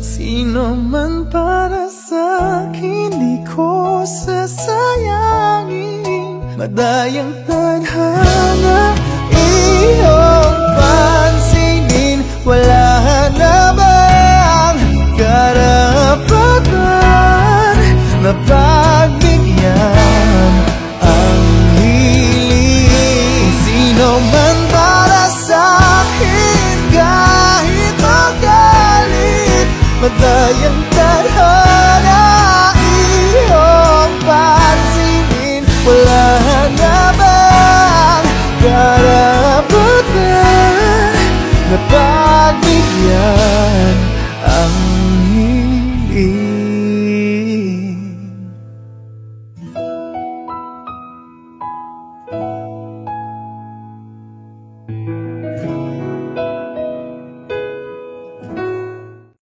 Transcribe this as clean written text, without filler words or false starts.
Sino man para sa'kin di ko sasayangin. Madayang tadhana iyong pansinin. Wala na bang karapatan na pagbigyan ang hiling? Sino man para sa'kin kahit magalit. Madayang tadhana iyong pansinin. Wala na bang karapatan na pag